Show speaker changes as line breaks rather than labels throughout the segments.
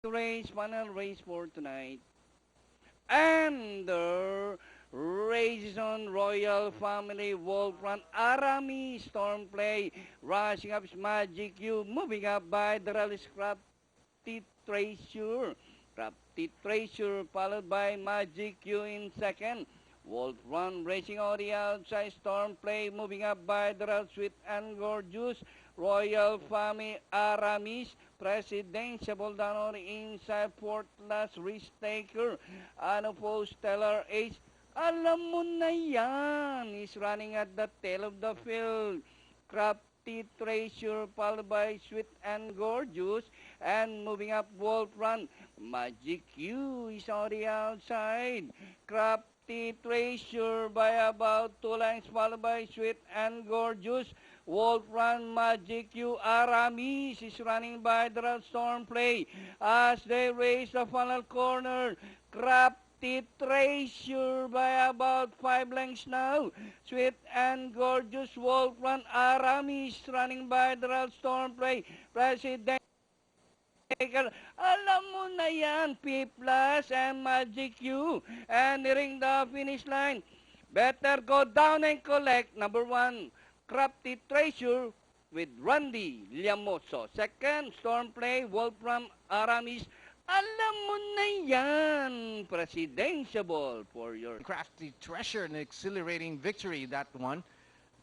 Final race for tonight. And the race is on Royal Family Wolfrun Arami Stormplay. Rushing up is Magic U. Moving up by the rally Crafty Treasure. Crafty Treasure followed by Magic U in second. Wolf Run racing on the outside. Stormplay moving up by the Real Sweet and Gorgeous. Royal Family Aramis. Presidential down on the inside. Port Last Risk Taker. Ano po Stellar Ace. Alam mo na yan. He's running at the tail of the field. Crafty Treasure followed by Sweet and Gorgeous. And moving up Wolf Run. Magic U is on the outside. Crafty Treasure by about 2 lengths followed by Sweet and Gorgeous. Wolf Run, Magic U, Aramis is running by the Stormplay as they race the final corner. Crafty Treasure by about 5 lengths now. Sweet and Gorgeous, Wolf Run, Aramis running by the Stormplay. President alam mo na yan, P Plus and Magic U. And nearing the finish line, better go down and collect number 1, Crafty Treasure with Randy Llamoso. Second, Stormplay, Wolfram Aramis. Alam mo na yan, Presidential for your
Crafty Treasure, an exhilarating victory, that one.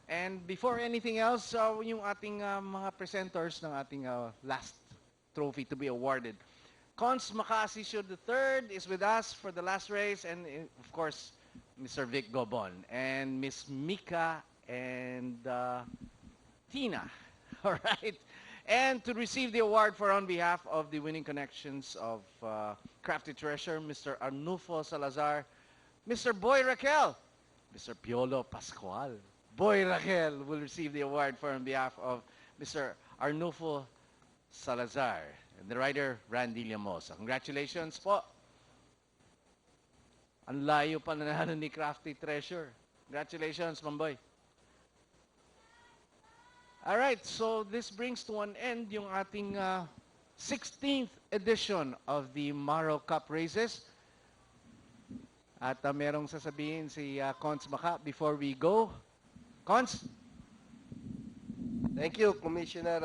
And before anything else, yung ating mga presenters ng ating last trophy to be awarded. Cons Makasisyo III is with us for the last race, and of course, Mr. Vic Gobon, and Miss Mika and Tina. All right. And to receive the award for on behalf of the winning connections of Crafty Treasure, Mr. Arnulfo Salazar, Mr. Boy Raquel, Mr. Piolo Pascual. Boy Raquel will receive the award for on behalf of Mr. Arnulfo Salazar and the rider Randy Llamosa. Congratulations po. Ang layo pa nanalo ni Crafty Treasure. Congratulations, Mamboy. Alright, so this brings to an end yung ating 16th edition of the Maro Cup races. At merong sasabihin si Cons Maka before we go. Cons?
Thank you, Commissioner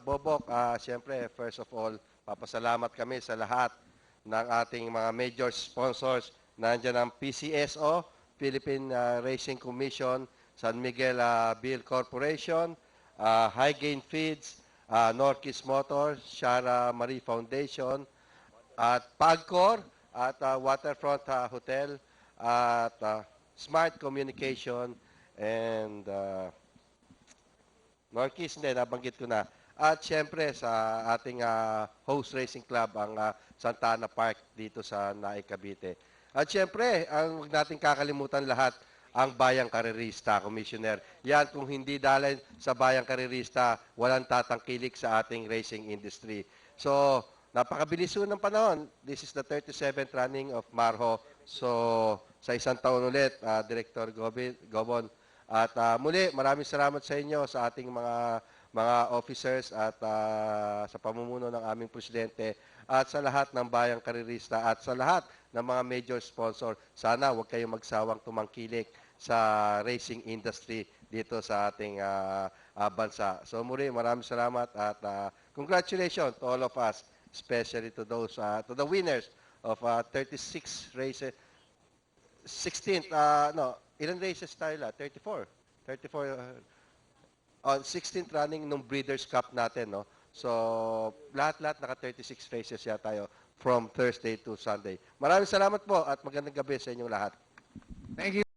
Bobok. Siyempre, first of all, papasalamat kami sa lahat ng ating mga major sponsors. Nandiyan ang PCSO, Philippine Racing Commission, San Miguel Bill Corporation, High Gain Feeds, Norquist Motors, Shara Marie Foundation, at Pagcor, at Waterfront Hotel, at Smart Communication, and Norquist, hindi, nabanggit ko na. At siyempre sa ating host racing club, ang Santana Park dito sa Naik, Cavite. At siyempre, ang huwag natin kakalimutan lahat, ang Bayang Karerista, Commissioner. Yan, kung hindi dahil sa Bayang Karerista, walang tatangkilik sa ating racing industry. So, napakabilis ng panahon. This is the 37th running of Marho. So, sa isang taon ulit, Director Gobon. At muli, maraming salamat sa inyo, sa ating mga officers at sa pamumuno ng aming presidente at sa lahat ng Bayang Karerista at sa lahat ng mga major sponsor. Sana huwag kayong magsawang tumangkilik sa racing industry dito sa ating bansa. So muli, maraming salamat at congratulations to all of us, especially to those to the winners of 36 races, 16th ilan races tayo la? 34. 34 on 16th running nung Breeders' Cup natin, no? So, lahat-lahat naka 36 races yata tayo from Thursday to Sunday. Maraming salamat po at magandang gabi sa inyong lahat.
Thank you.